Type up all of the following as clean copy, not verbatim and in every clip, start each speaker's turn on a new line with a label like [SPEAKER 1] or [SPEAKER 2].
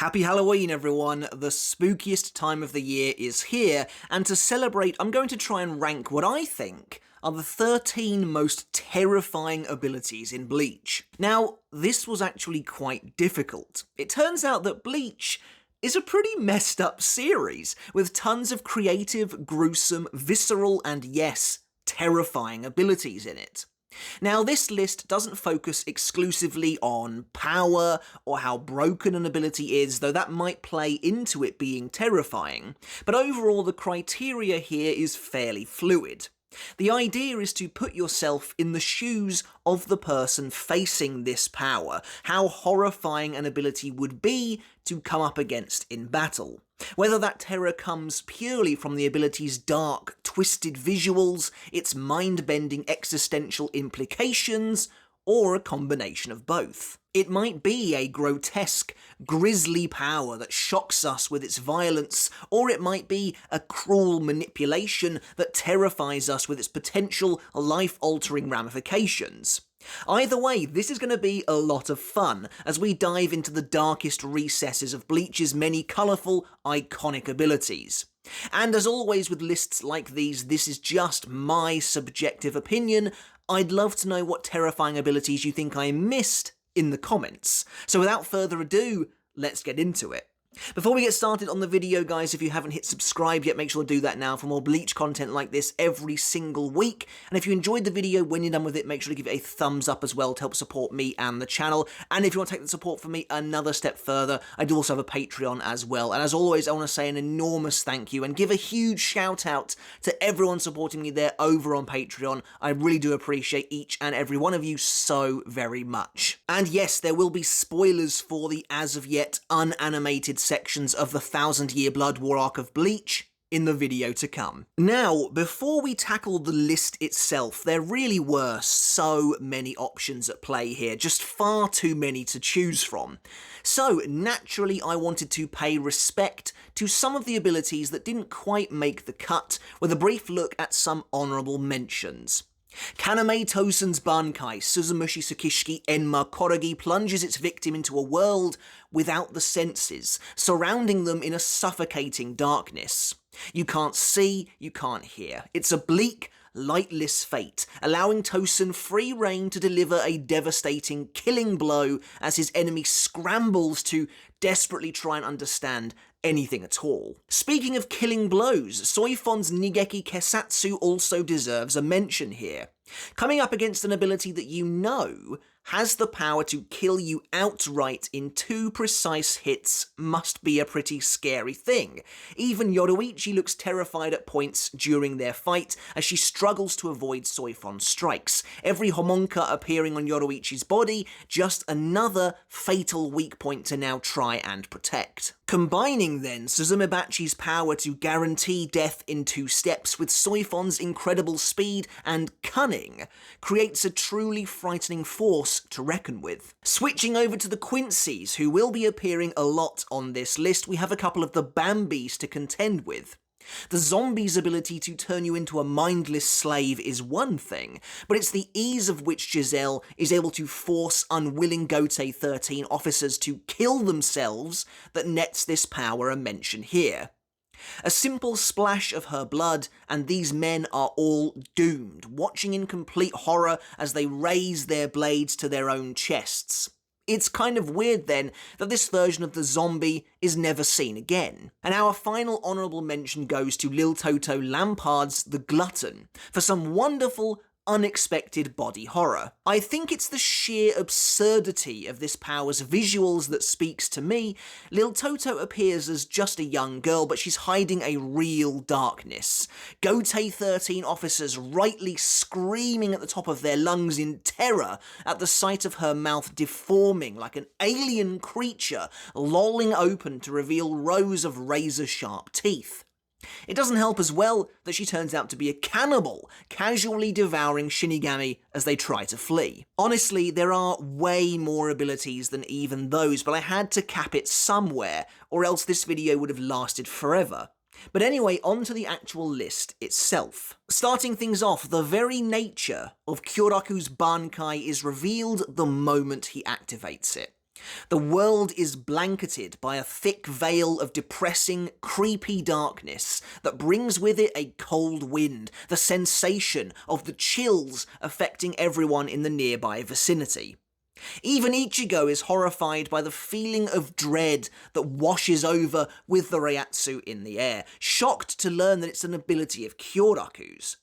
[SPEAKER 1] Happy Halloween, everyone! The spookiest time of the year is here, and to celebrate, I'm going to try and rank what I think are the 13 most terrifying abilities in Bleach. Now, this was actually quite difficult. It turns out that Bleach is a pretty messed up series, with tons of creative, gruesome, visceral, and yes, terrifying abilities in it. Now, this list doesn't focus exclusively on power or how broken an ability is, though that might play into it being terrifying, but overall the criteria here is fairly fluid. The idea is to put yourself in the shoes of the person facing this power, how horrifying an ability would be to come up against in battle. Whether that terror comes purely from the ability's dark, twisted visuals, its mind-bending existential implications, or a combination of both. It might be a grotesque, grisly power that shocks us with its violence, or it might be a cruel manipulation that terrifies us with its potential life-altering ramifications. Either way, this is going to be a lot of fun as we dive into the darkest recesses of Bleach's many colourful, iconic abilities. And as always with lists like these, this is just my subjective opinion. I'd love to know what terrifying abilities you think I missed in the comments. So without further ado, let's get into it. Before we get started on the video, guys, if you haven't hit subscribe yet, make sure to do that now for more Bleach content like this every single week. And if you enjoyed the video, when you're done with it, make sure to give it a thumbs up as well to help support me and the channel. And if you want to take the support from me another step further, I do also have a Patreon as well. And as always, I want to say an enormous thank you and give a huge shout out to everyone supporting me there over on Patreon. I really do appreciate each and every one of you so very much. And yes, there will be spoilers for the as of yet unanimated sections of the 1000-Year Blood War arc of Bleach in the video to come. Now, before we tackle the list itself, there really were so many options at play here, just far too many to choose from. So, naturally, I wanted to pay respect to some of the abilities that didn't quite make the cut, with a brief look at some honourable mentions. Kaname Tosen's bankai, Suzumushi Tsukishiki Enma Korogi, plunges its victim into a world without the senses, surrounding them in a suffocating darkness. You can't see, you can't hear. It's a bleak, lightless fate, allowing Tosen free rein to deliver a devastating, killing blow as his enemy scrambles to desperately try and understand anything at all. Speaking of killing blows, Soifon's Nigeki Kesatsu also deserves a mention here. Coming up against an ability that you know has the power to kill you outright in 2 precise hits must be a pretty scary thing. Even Yoruichi looks terrified at points during their fight as she struggles to avoid Soifon's strikes. Every homonka appearing on Yoruichi's body, just another fatal weak point to now try and protect. Combining then Suzumebachi's power to guarantee death in 2 steps with Soifon's incredible speed and cunning creates a truly frightening force to reckon with. Switching over to the Quincy's, who will be appearing a lot on this list, we have a couple of the Bambis to contend with. The zombie's ability to turn you into a mindless slave is one thing, but it's the ease of which Giselle is able to force unwilling Gotei 13 officers to kill themselves that nets this power a mention here. A simple splash of her blood, and these men are all doomed, watching in complete horror as they raise their blades to their own chests. It's kind of weird then that this version of the zombie is never seen again. And our final honourable mention goes to Lil Toto Lampard's The Glutton for some wonderful, unexpected body horror. I think it's the sheer absurdity of this power's visuals that speaks to me. Lil Toto appears as just a young girl, but she's hiding a real darkness. Gotei 13 officers rightly screaming at the top of their lungs in terror at the sight of her mouth deforming like an alien creature, lolling open to reveal rows of razor-sharp teeth. It doesn't help as well that she turns out to be a cannibal, casually devouring Shinigami as they try to flee. Honestly, there are way more abilities than even those, but I had to cap it somewhere, or else this video would have lasted forever. But anyway, on to the actual list itself. Starting things off, the very nature of Kyoraku's bankai is revealed the moment he activates it. The world is blanketed by a thick veil of depressing, creepy darkness that brings with it a cold wind, the sensation of the chills affecting everyone in the nearby vicinity. Even Ichigo is horrified by the feeling of dread that washes over with the Reiatsu in the air, shocked to learn that it's an ability of Kyoraku's.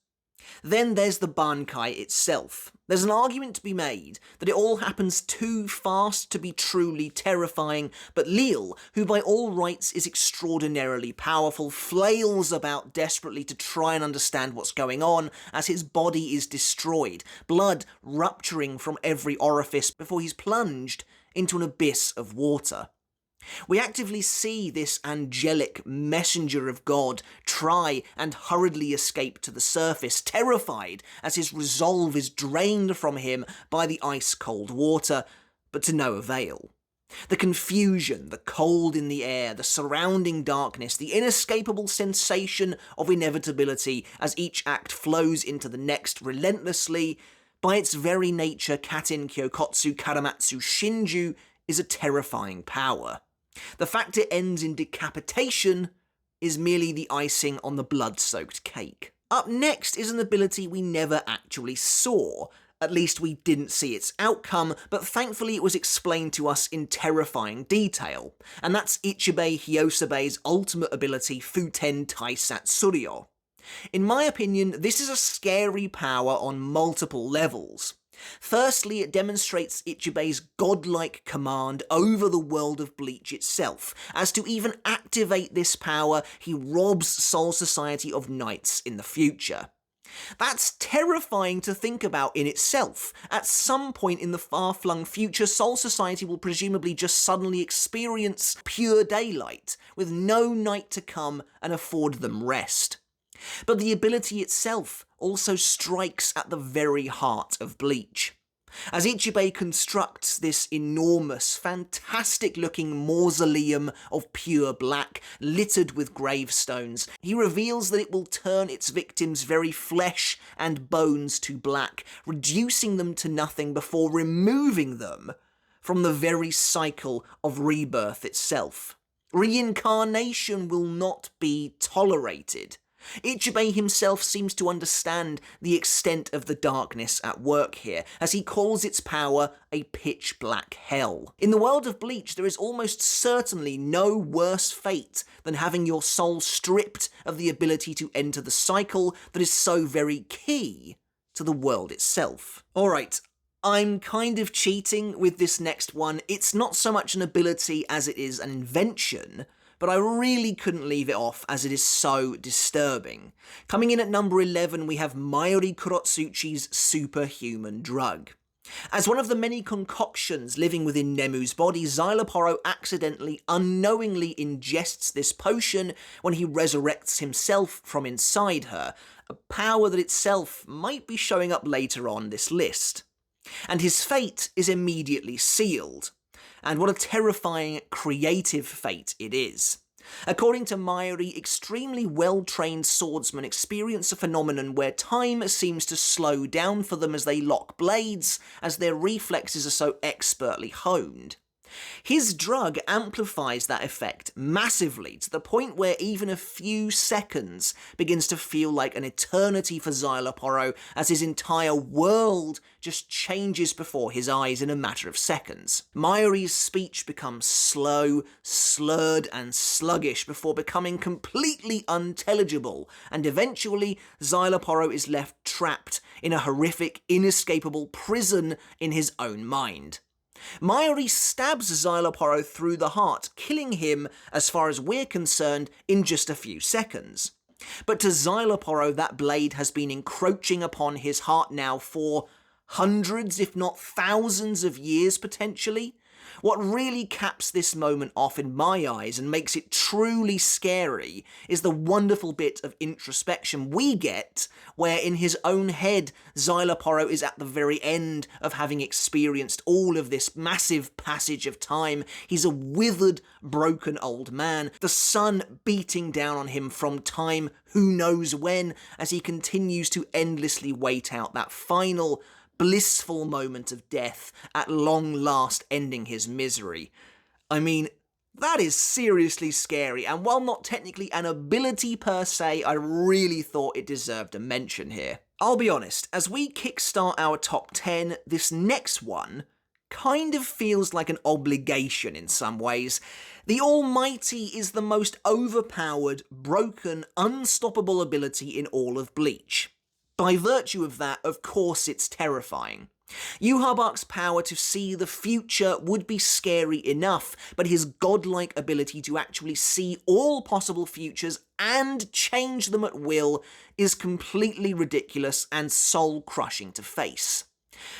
[SPEAKER 1] Then there's the bankai itself. There's an argument to be made that it all happens too fast to be truly terrifying, but Leal, who by all rights is extraordinarily powerful, flails about desperately to try and understand what's going on as his body is destroyed, blood rupturing from every orifice before he's plunged into an abyss of water. We actively see this angelic messenger of God try and hurriedly escape to the surface, terrified as his resolve is drained from him by the ice-cold water, but to no avail. The confusion, the cold in the air, the surrounding darkness, the inescapable sensation of inevitability as each act flows into the next relentlessly, by its very nature, Katen Kyokotsu Karamatsu Shinju is a terrifying power. The fact it ends in decapitation is merely the icing on the blood-soaked cake. Up next is an ability we never actually saw. At least we didn't see its outcome, but thankfully it was explained to us in terrifying detail. And that's Ichibei Hyosabei's ultimate ability, Futen Taisatsuryo. In my opinion, this is a scary power on multiple levels. Firstly, it demonstrates Ichibei's godlike command over the world of Bleach itself, as to even activate this power, he robs Soul Society of knights in the future. That's terrifying to think about in itself. At some point in the far-flung future, Soul Society will presumably just suddenly experience pure daylight, with no night to come and afford them rest. But the ability itself also strikes at the very heart of Bleach. As Ichibei constructs this enormous, fantastic-looking mausoleum of pure black, littered with gravestones, he reveals that it will turn its victims' very flesh and bones to black, reducing them to nothing before removing them from the very cycle of rebirth itself. Reincarnation will not be tolerated. Ichibei himself seems to understand the extent of the darkness at work here, as he calls its power a pitch-black hell. In the world of Bleach, there is almost certainly no worse fate than having your soul stripped of the ability to enter the cycle that is so very key to the world itself. Alright, I'm kind of cheating with this next one. It's not so much an ability as it is an invention, but I really couldn't leave it off as it is so disturbing. Coming in at number 11, we have Mayuri Kurotsuchi's superhuman drug. As one of the many concoctions living within Nemu's body, Xyloporo accidentally, unknowingly ingests this potion when he resurrects himself from inside her, a power that itself might be showing up later on this list. And his fate is immediately sealed. And what a terrifying, creative fate it is. According to Mayuri, extremely well-trained swordsmen experience a phenomenon where time seems to slow down for them as they lock blades, as their reflexes are so expertly honed. His drug amplifies that effect massively, to the point where even a few seconds begins to feel like an eternity for Xyloporo, as his entire world just changes before his eyes in a matter of seconds. Mayuri's speech becomes slow, slurred, and sluggish before becoming completely unintelligible, and eventually Xyloporo is left trapped in a horrific, inescapable prison in his own mind. Mayuri stabs Xyloporo through the heart, killing him, as far as we're concerned, in just a few seconds. But to Xyloporo, that blade has been encroaching upon his heart now for hundreds, if not thousands of years, potentially. What really caps this moment off in my eyes and makes it truly scary is the wonderful bit of introspection we get, where in his own head, Xyloporo is at the very end of having experienced all of this massive passage of time. He's a withered, broken old man, the sun beating down on him from time who knows when, as he continues to endlessly wait out that final, blissful moment of death, at long last ending his misery. I mean, that is seriously scary, and while not technically an ability per se, I really thought it deserved a mention here. I'll be honest, as we kickstart our top 10, this next one kind of feels like an obligation in some ways. The Almighty is the most overpowered, broken, unstoppable ability in all of Bleach. By virtue of that, of course it's terrifying. Yhwach's power to see the future would be scary enough, but his godlike ability to actually see all possible futures and change them at will is completely ridiculous and soul-crushing to face.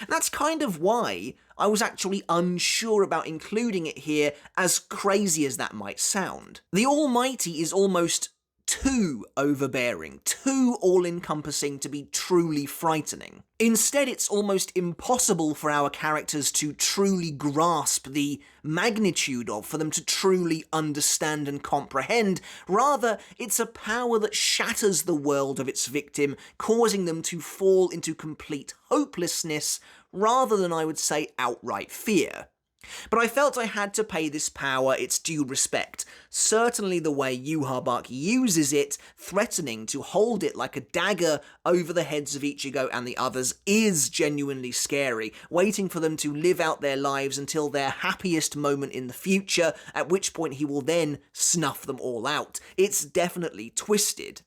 [SPEAKER 1] That's kind of why I was actually unsure about including it here, as crazy as that might sound. The Almighty is almost too overbearing, too all-encompassing to be truly frightening. Instead, it's almost impossible for our characters to truly grasp the magnitude of, for them to truly understand and comprehend. Rather, it's a power that shatters the world of its victim, causing them to fall into complete hopelessness, rather than, I would say, outright fear. But I felt I had to pay this power its due respect. Certainly the way Yhwach uses it, threatening to hold it like a dagger over the heads of Ichigo and the others, is genuinely scary, waiting for them to live out their lives until their happiest moment in the future, at which point he will then snuff them all out. It's definitely twisted.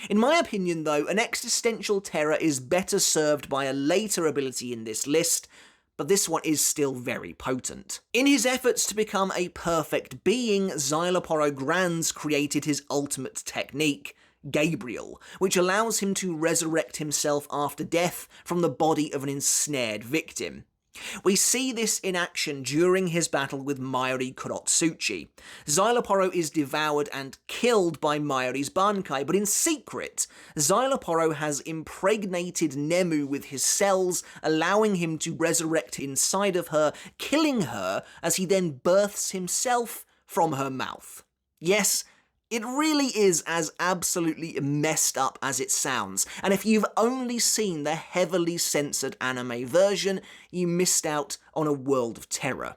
[SPEAKER 1] In my opinion though, an existential terror is better served by a later ability in this list, but this one is still very potent. In his efforts to become a perfect being, Szayelaporro Grans created his ultimate technique, Gabriel, which allows him to resurrect himself after death from the body of an ensnared victim. We see this in action during his battle with Mayuri Kurotsuchi. Szayelaporro is devoured and killed by Mayuri's bankai, but in secret, Szayelaporro has impregnated Nemu with his cells, allowing him to resurrect inside of her, killing her as he then births himself from her mouth. Yes, it really is as absolutely messed up as it sounds, and if you've only seen the heavily censored anime version, you missed out on a world of terror.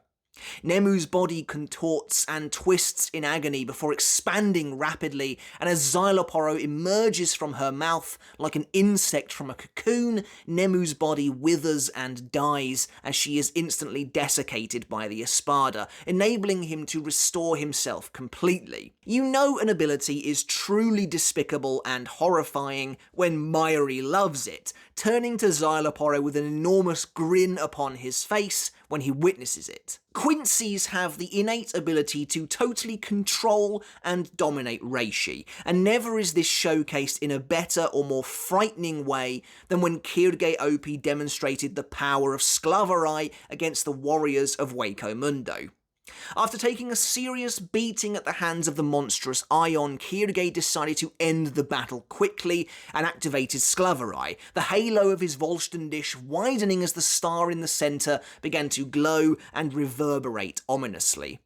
[SPEAKER 1] Nemu's body contorts and twists in agony before expanding rapidly, and as Szayelaporro emerges from her mouth like an insect from a cocoon, Nemu's body withers and dies as she is instantly desiccated by the Espada, enabling him to restore himself completely. You know an ability is truly despicable and horrifying when Mayuri loves it, turning to Szayelaporro with an enormous grin upon his face when he witnesses it. Quincy's have the innate ability to totally control and dominate Reishi, and never is this showcased in a better or more frightening way than when Kyuuge OP demonstrated the power of Sclaverai against the warriors of Hueco Mundo. After taking a serious beating at the hands of the monstrous Ion, Kyuuge decided to end the battle quickly and activated Sclaverai, the halo of his Volsten dish widening as the star in the centre began to glow and reverberate ominously.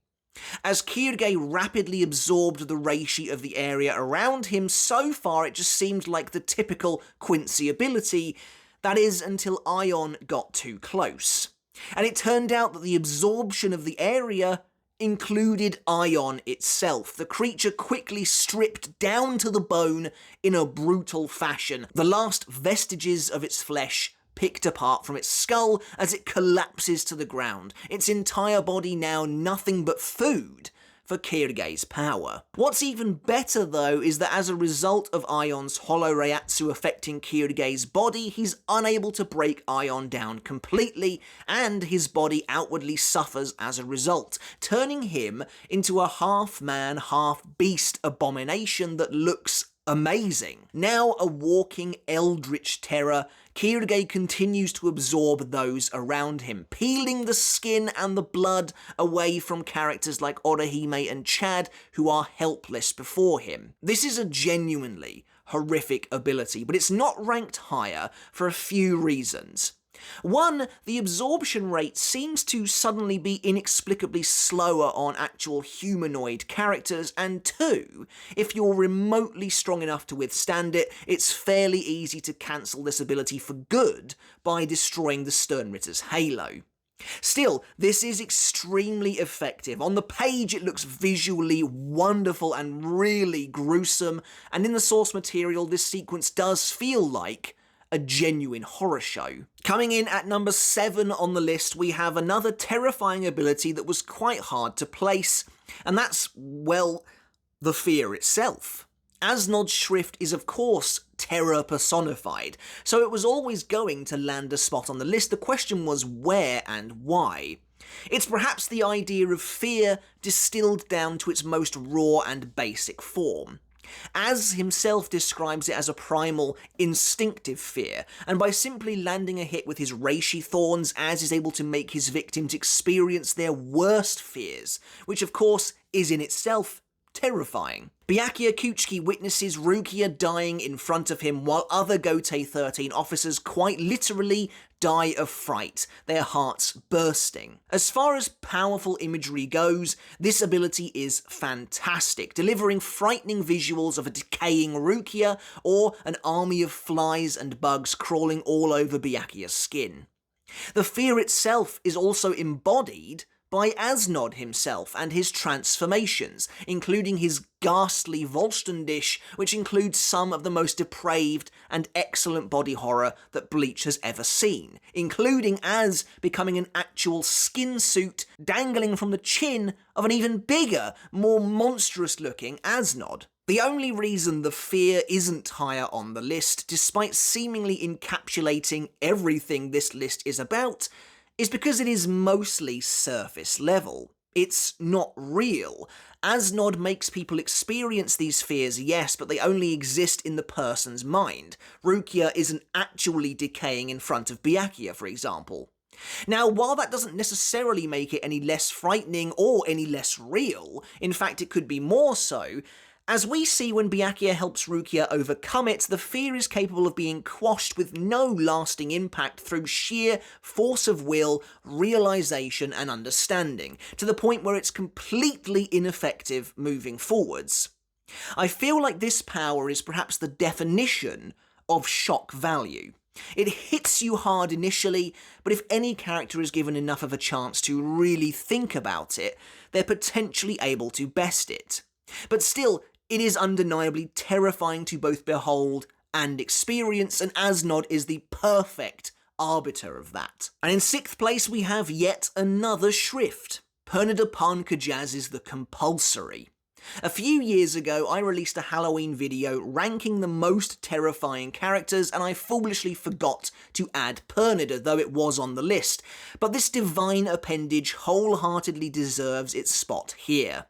[SPEAKER 1] As Kyuuge rapidly absorbed the reishi of the area around him, so far it just seemed like the typical Quincy ability, that is, until Ion got too close. And it turned out that the absorption of the area included Ion itself. The creature quickly stripped down to the bone in a brutal fashion, the last vestiges of its flesh picked apart from its skull as it collapses to the ground, its entire body now nothing but food for Kyuuge's power. What's even better though is that as a result of Ion's Hollow Reiatsu affecting Kyuuge's body, he's unable to break Ion down completely, and his body outwardly suffers as a result, turning him into a half-man, half-beast abomination that looks amazing. Now a walking eldritch terror, Kyuuge continues to absorb those around him, peeling the skin and the blood away from characters like Orihime and Chad, who are helpless before him. This is a genuinely horrific ability, but it's not ranked higher for a few reasons. One, the absorption rate seems to suddenly be inexplicably slower on actual humanoid characters, and two, if you're remotely strong enough to withstand it, it's fairly easy to cancel this ability for good by destroying the sternritter's halo. Still, this is extremely effective. On the page it looks visually wonderful and really gruesome, and in the source material this sequence does feel like a genuine horror show. Coming in at number 7 on the list, we have another terrifying ability that was quite hard to place, and that's, well, the fear itself. Asnod's shrift is of course terror personified, so it was always going to land a spot on the list. The question was where and why. It's perhaps the idea of fear distilled down to its most raw and basic form. Az himself describes it as a primal, instinctive fear, and by simply landing a hit with his reishi thorns, Az is able to make his victims experience their worst fears, which of course is in itself terrifying. Byakuya Kuchiki witnesses Rukia dying in front of him while other Gotei 13 officers quite literally die of fright, their hearts bursting. As far as powerful imagery goes, this ability is fantastic, delivering frightening visuals of a decaying Rukia or an army of flies and bugs crawling all over Byakuya's skin. The fear itself is also embodied by Asnod himself and his transformations, including his ghastly Volsten dish, which includes some of the most depraved and excellent body horror that Bleach has ever seen, including Az becoming an actual skin suit dangling from the chin of an even bigger, more monstrous-looking Asnod. The only reason the fear isn't higher on the list, despite seemingly encapsulating everything this list is about, is because it is mostly surface level. It's not real. Asnod makes people experience these fears, yes, but they only exist in the person's mind. Rukia isn't actually decaying in front of Byakuya, for example. Now, while that doesn't necessarily make it any less frightening or any less real, in fact it could be more so, as we see when Byakuya helps Rukia overcome it, the fear is capable of being quashed with no lasting impact through sheer force of will, realization and understanding, to the point where it's completely ineffective moving forwards. I feel like this power is perhaps the definition of shock value. It hits you hard initially, but if any character is given enough of a chance to really think about it, they're potentially able to best it. But still, it is undeniably terrifying to both behold and experience, and Asnod is the perfect arbiter of that. And in 6th place we have yet another shrift. Pernida Pankajaz's The Compulsory. A few years ago, I released a Halloween video ranking the most terrifying characters, and I foolishly forgot to add Pernida, though it was on the list. But this divine appendage wholeheartedly deserves its spot here.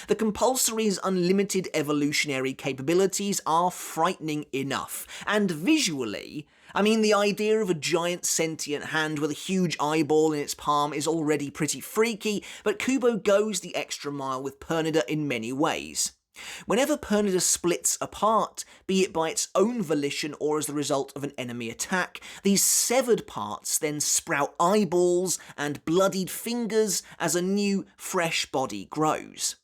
[SPEAKER 1] The Compulsory's unlimited evolutionary capabilities are frightening enough, and visually, I mean, the idea of a giant sentient hand with a huge eyeball in its palm is already pretty freaky, but Kubo goes the extra mile with Pernida in many ways. Whenever Pernida splits apart, be it by its own volition or as the result of an enemy attack, these severed parts then sprout eyeballs and bloodied fingers as a new, fresh body grows.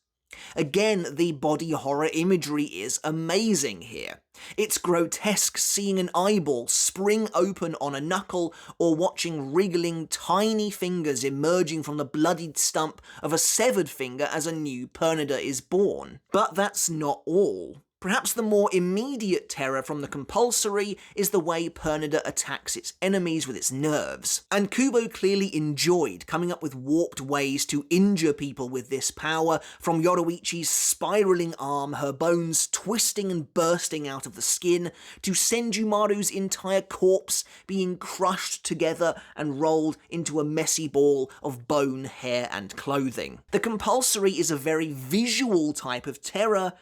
[SPEAKER 1] Again, the body horror imagery is amazing here. It's grotesque seeing an eyeball spring open on a knuckle or watching wriggling tiny fingers emerging from the bloodied stump of a severed finger as a new Pernida is born. But that's not all. Perhaps the more immediate terror from the Compulsory is the way Pernida attacks its enemies with its nerves. And Kubo clearly enjoyed coming up with warped ways to injure people with this power, from Yoruichi's spiralling arm, her bones twisting and bursting out of the skin, to Senjumaru's entire corpse being crushed together and rolled into a messy ball of bone, hair and clothing. The Compulsory is a very visual type of terror,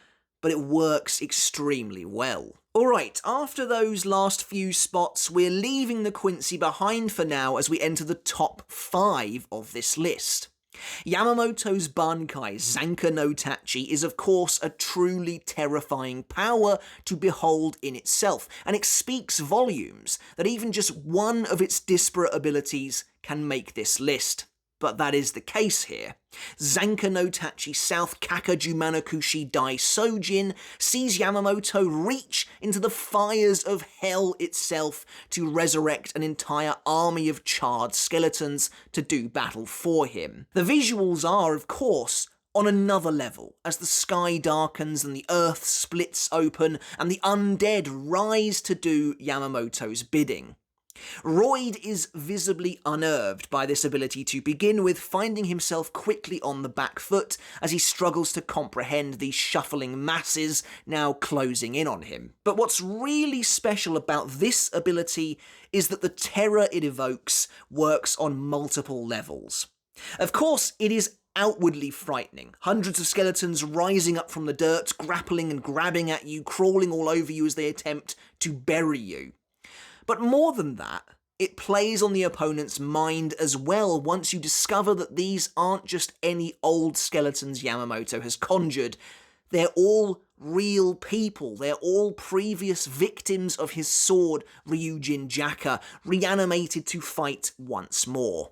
[SPEAKER 1] but it works extremely well. Alright, after those last few spots, we're leaving the Quincy behind for now as we enter the top 5 of this list. Yamamoto's bankai, Zanka no Tachi, is of course a truly terrifying power to behold in itself, and it speaks volumes that even just one of its disparate abilities can make this list. But that is the case here. Zanka no Tachi South Kakaju Manakushi Dai Sojin sees Yamamoto reach into the fires of hell itself to resurrect an entire army of charred skeletons to do battle for him. The visuals are, of course, on another level, as the sky darkens and the earth splits open and the undead rise to do Yamamoto's bidding. Royd is visibly unnerved by this ability to begin with, finding himself quickly on the back foot as he struggles to comprehend these shuffling masses now closing in on him. But what's really special about this ability is that the terror it evokes works on multiple levels. Of course, it is outwardly frightening. Hundreds of skeletons rising up from the dirt, grappling and grabbing at you, crawling all over you as they attempt to bury you. But more than that, it plays on the opponent's mind as well once you discover that these aren't just any old skeletons Yamamoto has conjured. They're all real people. They're all previous victims of his sword, Ryujin Jaka, reanimated to fight once more.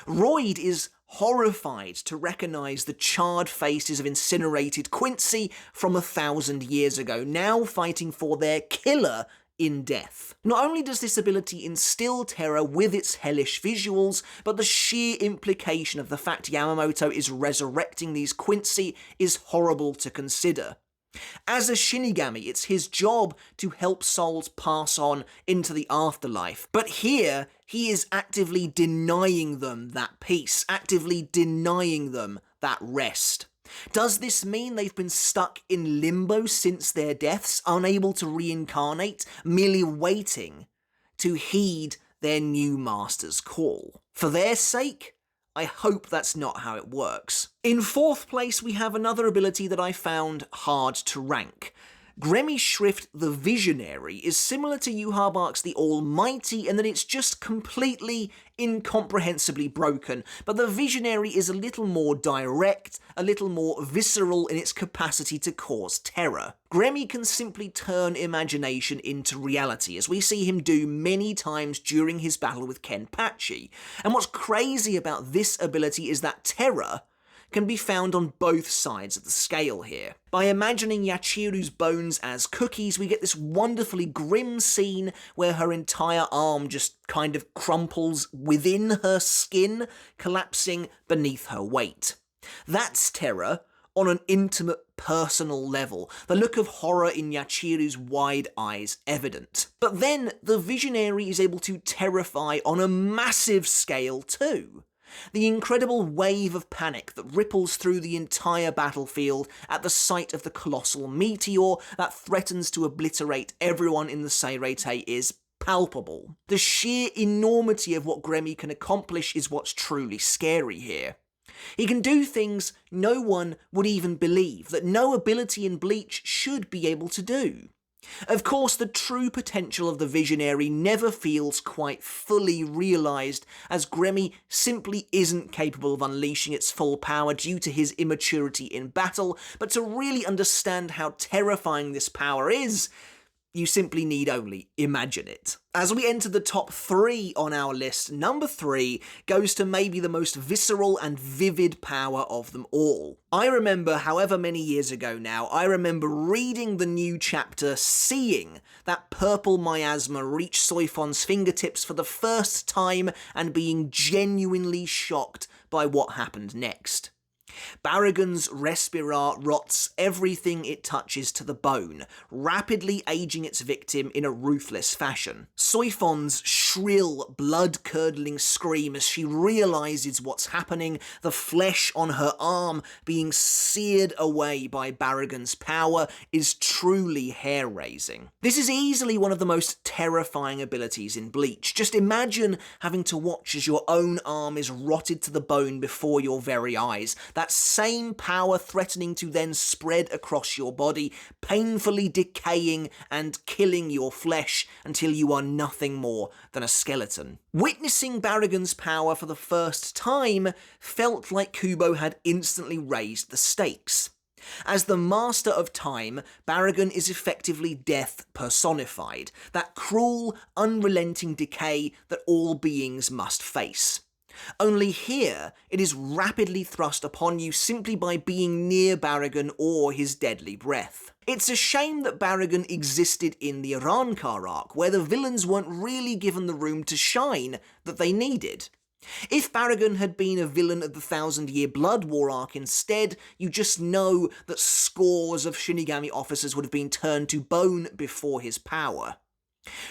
[SPEAKER 1] Royd is horrified to recognise the charred faces of incinerated Quincy from 1,000 years ago, now fighting for their killer in death. Not only does this ability instill terror with its hellish visuals, but the sheer implication of the fact Yamamoto is resurrecting these Quincy is horrible to consider. As a Shinigami, it's his job to help souls pass on into the afterlife, but here he is actively denying them that peace, actively denying them that rest. Does this mean they've been stuck in limbo since their deaths, unable to reincarnate, merely waiting to heed their new master's call? For their sake, I hope that's not how it works. In fourth place, we have another ability that I found hard to rank. Gremmy Shrift the Visionary is similar to Yuha the Almighty in that it's just completely, incomprehensibly broken, but the Visionary is a little more direct, a little more visceral in its capacity to cause terror. Gremmy can simply turn imagination into reality, as we see him do many times during his battle with Kenpachi. And what's crazy about this ability is that terror can be found on both sides of the scale here. By imagining Yachiru's bones as cookies, we get this wonderfully grim scene where her entire arm just kind of crumples within her skin, collapsing beneath her weight. That's terror on an intimate, personal level, the look of horror in Yachiru's wide eyes evident. But then the Visionary is able to terrify on a massive scale too. The incredible wave of panic that ripples through the entire battlefield at the sight of the colossal meteor that threatens to obliterate everyone in the Seirete is palpable. The sheer enormity of what Gremmy can accomplish is what's truly scary here. He can do things no one would even believe, that no ability in Bleach should be able to do. Of course, the true potential of the Visionary never feels quite fully realised, as Gremmy simply isn't capable of unleashing its full power due to his immaturity in battle, but to really understand how terrifying this power is, you simply need only imagine it. As we enter the top 3 on our list, number 3 goes to maybe the most visceral and vivid power of them all. I remember, however many years ago now, I remember reading the new chapter, seeing that purple miasma reach Soifon's fingertips for the first time and being genuinely shocked by what happened next. Baragon's Respirar rots everything it touches to the bone, rapidly aging its victim in a ruthless fashion. Soifon's shrill, blood-curdling scream as she realises what's happening, the flesh on her arm being seared away by Baragon's power, is truly hair-raising. This is easily one of the most terrifying abilities in Bleach. Just imagine having to watch as your own arm is rotted to the bone before your very eyes. That same power threatening to then spread across your body, painfully decaying and killing your flesh until you are nothing more than a skeleton. Witnessing Baragon's power for the first time felt like Kubo had instantly raised the stakes. As the master of time, Baragon is effectively death personified, that cruel, unrelenting decay that all beings must face. Only here, it is rapidly thrust upon you simply by being near Baragon or his deadly breath. It's a shame that Baragon existed in the Arrancar arc, where the villains weren't really given the room to shine that they needed. If Baragon had been a villain of the Thousand Year Blood War arc instead, you just know that scores of Shinigami officers would have been turned to bone before his power.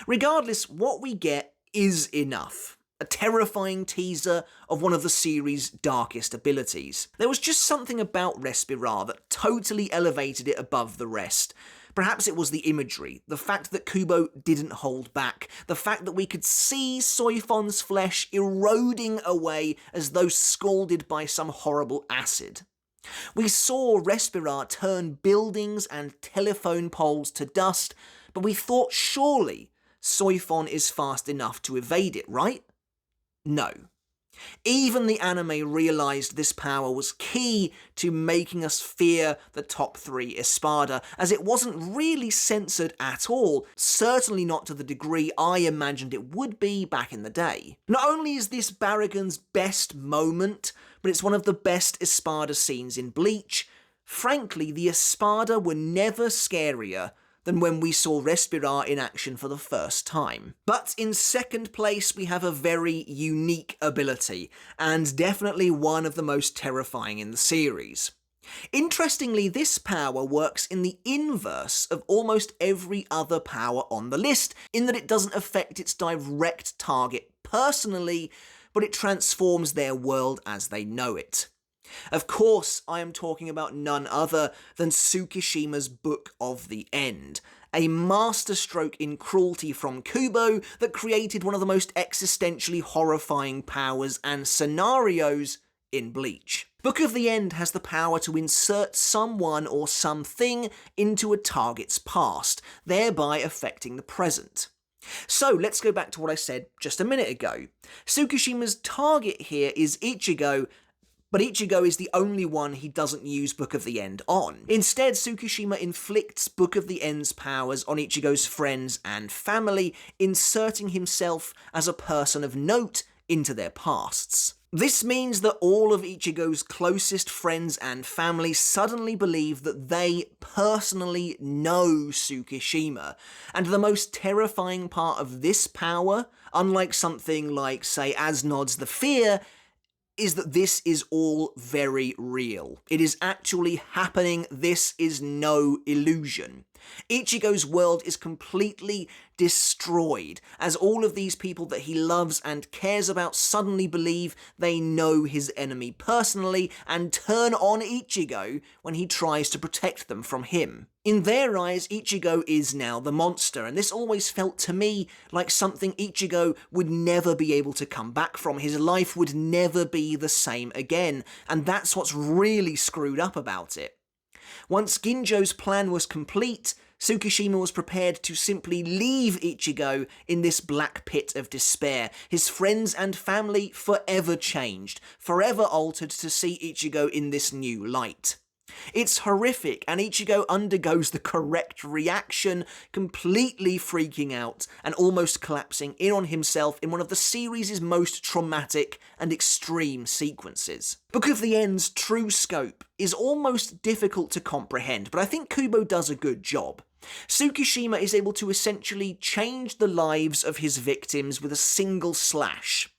[SPEAKER 1] Regardless, what we get is enough. A terrifying teaser of one of the series' darkest abilities. There was just something about Respirar that totally elevated it above the rest. Perhaps it was the imagery, the fact that Kubo didn't hold back, the fact that we could see Soifon's flesh eroding away as though scalded by some horrible acid. We saw Respirar turn buildings and telephone poles to dust, but we thought surely Soifon is fast enough to evade it, right? No. Even the anime realised this power was key to making us fear the top 3 Espada, as it wasn't really censored at all, certainly not to the degree I imagined it would be back in the day. Not only is this Baragon's best moment, but it's one of the best Espada scenes in Bleach. Frankly, the Espada were never scarier than when we saw Respirar in action for the first time. But in second place, we have a very unique ability, and definitely one of the most terrifying in the series. Interestingly, this power works in the inverse of almost every other power on the list, in that it doesn't affect its direct target personally, but it transforms their world as they know it. Of course, I am talking about none other than Tsukishima's Book of the End, a masterstroke in cruelty from Kubo that created one of the most existentially horrifying powers and scenarios in Bleach. Book of the End has the power to insert someone or something into a target's past, thereby affecting the present. So let's go back to what I said just a minute ago. Tsukishima's target here is Ichigo, but Ichigo is the only one he doesn't use Book of the End on. Instead, Tsukishima inflicts Book of the End's powers on Ichigo's friends and family, inserting himself as a person of note into their pasts. This means that all of Ichigo's closest friends and family suddenly believe that they personally know Tsukishima, and the most terrifying part of this power, unlike something like, say, Asnod's The Fear, is that this is all very real. It is actually happening. This is no illusion. Ichigo's world is completely destroyed, as all of these people that he loves and cares about suddenly believe they know his enemy personally and turn on Ichigo when he tries to protect them from him. In their eyes, Ichigo is now the monster, and this always felt to me like something Ichigo would never be able to come back from. His life would never be the same again, and that's what's really screwed up about it. Once Ginjo's plan was complete, Tsukishima was prepared to simply leave Ichigo in this black pit of despair, his friends and family forever changed, forever altered to see Ichigo in this new light. It's horrific, and Ichigo undergoes the correct reaction, completely freaking out and almost collapsing in on himself in one of the series' most traumatic and extreme sequences. Book of the End's true scope is almost difficult to comprehend, but I think Kubo does a good job. Tsukishima is able to essentially change the lives of his victims with a single slash.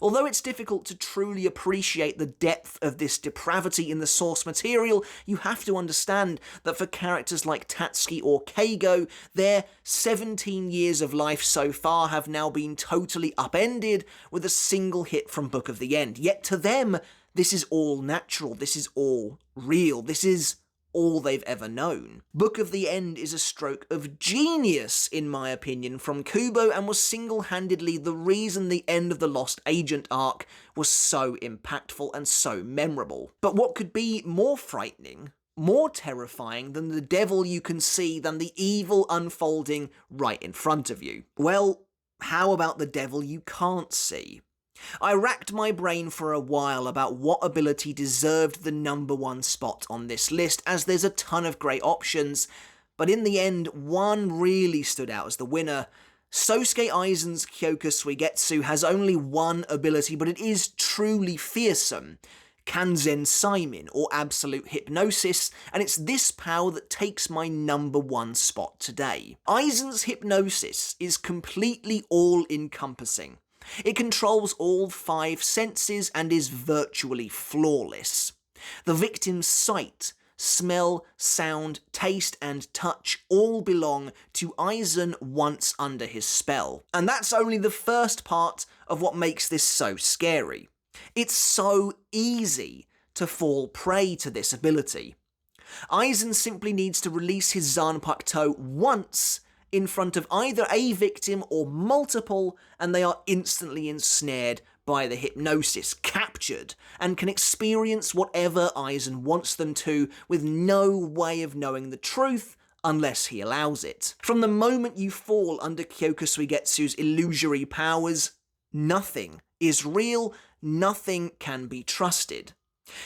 [SPEAKER 1] Although it's difficult to truly appreciate the depth of this depravity in the source material, you have to understand that for characters like Tatsuki or Keigo, their 17 years of life so far have now been totally upended with a single hit from Book of the End. Yet to them, this is all natural, this is all real, this is all they've ever known. Book of the End is a stroke of genius, in my opinion, from Kubo, and was single-handedly the reason the end of the Lost Agent arc was so impactful and so memorable. But what could be more frightening, more terrifying than the devil you can see, than the evil unfolding right in front of you? Well, how about the devil you can't see? I racked my brain for a while about what ability deserved the #1 spot on this list, as there's a ton of great options, but in the end, one really stood out as the winner. Sosuke Aizen's Kyoka Suigetsu has only one ability, but it is truly fearsome. Kanzen Saimin, or Absolute Hypnosis, and it's this power that takes my #1 spot today. Aizen's Hypnosis is completely all-encompassing. It controls all 5 senses and is virtually flawless. The victim's sight, smell, sound, taste, and touch all belong to Aizen once under his spell. And that's only the first part of what makes this so scary. It's so easy to fall prey to this ability. Aizen simply needs to release his Zanpakuto once in front of either a victim or multiple, and they are instantly ensnared by the hypnosis, captured, and can experience whatever Aizen wants them to, with no way of knowing the truth unless he allows it. From the moment you fall under Kyoka Suigetsu's illusory powers, nothing is real, nothing can be trusted.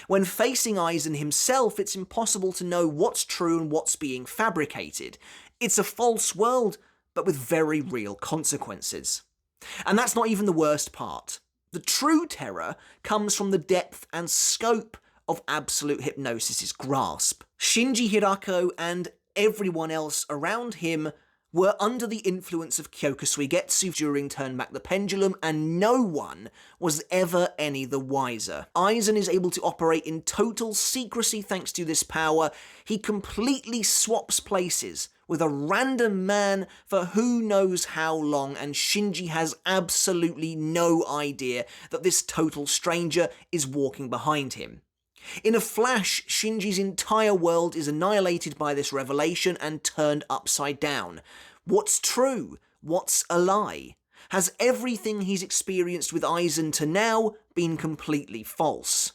[SPEAKER 1] When facing Aizen himself, it's impossible to know what's true and what's being fabricated. It's a false world, but with very real consequences. And that's not even the worst part. The true terror comes from the depth and scope of Absolute Hypnosis's grasp. Shinji Hirako and everyone else around him were under the influence of Kyoka Suigetsu during Turn Back the Pendulum, and no one was ever any the wiser. Aizen is able to operate in total secrecy thanks to this power. He completely swaps places with a random man for who knows how long, and Shinji has absolutely no idea that this total stranger is walking behind him. In a flash, Shinji's entire world is annihilated by this revelation and turned upside down. What's true? What's a lie? Has everything he's experienced with Aizen to now been completely false?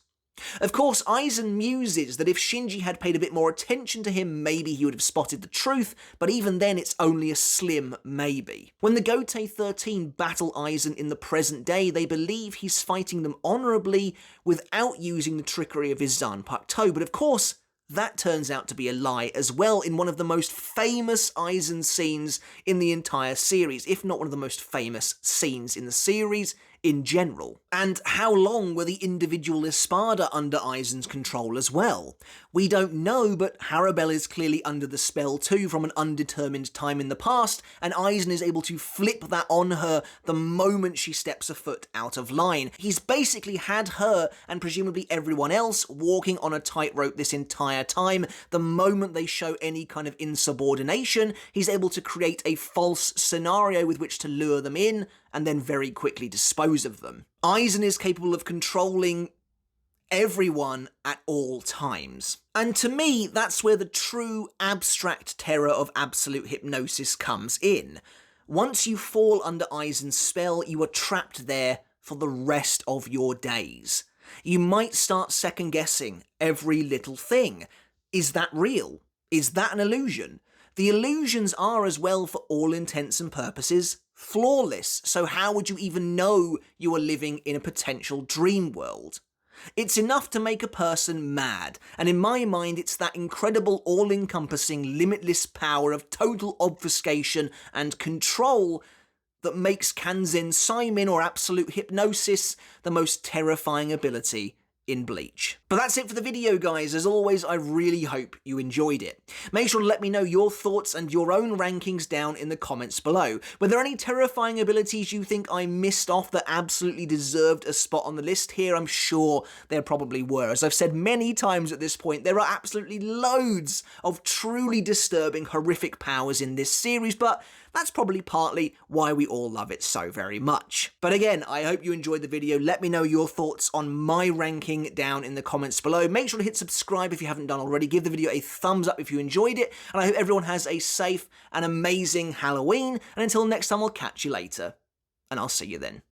[SPEAKER 1] Of course, Aizen muses that if Shinji had paid a bit more attention to him, maybe he would have spotted the truth, but even then it's only a slim maybe. When the Gotei 13 battle Aizen in the present day, they believe he's fighting them honourably without using the trickery of his Zanpakuto, but of course, that turns out to be a lie as well in one of the most famous Aizen scenes in the entire series, if not one of the most famous scenes in the series in general. And how long were the individual Espada under Aizen's control as well? We don't know, but Harabelle is clearly under the spell too from an undetermined time in the past, and Aizen is able to flip that on her the moment she steps a foot out of line. He's basically had her, and presumably everyone else, walking on a tightrope this entire time. The moment they show any kind of insubordination, he's able to create a false scenario with which to lure them in, and then very quickly dispose of them. Aizen is capable of controlling everyone at all times. And to me, that's where the true abstract terror of Absolute Hypnosis comes in. Once you fall under Aizen's spell, you are trapped there for the rest of your days. You might start second-guessing every little thing. Is that real? Is that an illusion? The illusions are, as well, for all intents and purposes, flawless, so how would you even know you are living in a potential dream world? It's enough to make a person mad, and in my mind it's that incredible all-encompassing limitless power of total obfuscation and control that makes Kanzen Saimin or Absolute Hypnosis the most terrifying ability in Bleach. But that's it for the video, guys. As always, I really hope you enjoyed it. Make sure to let me know your thoughts and your own rankings down in the comments below. Were there any terrifying abilities you think I missed off that absolutely deserved a spot on the list here? I'm sure there probably were. As I've said many times at this point, there are absolutely loads of truly disturbing, horrific powers in this series, but that's probably partly why we all love it so very much. But again, I hope you enjoyed the video. Let me know your thoughts on my ranking down in the comments below. Make sure to hit subscribe if you haven't done already. Give the video a thumbs up if you enjoyed it. And I hope everyone has a safe and amazing Halloween. And until next time, I'll catch you later. And I'll see you then.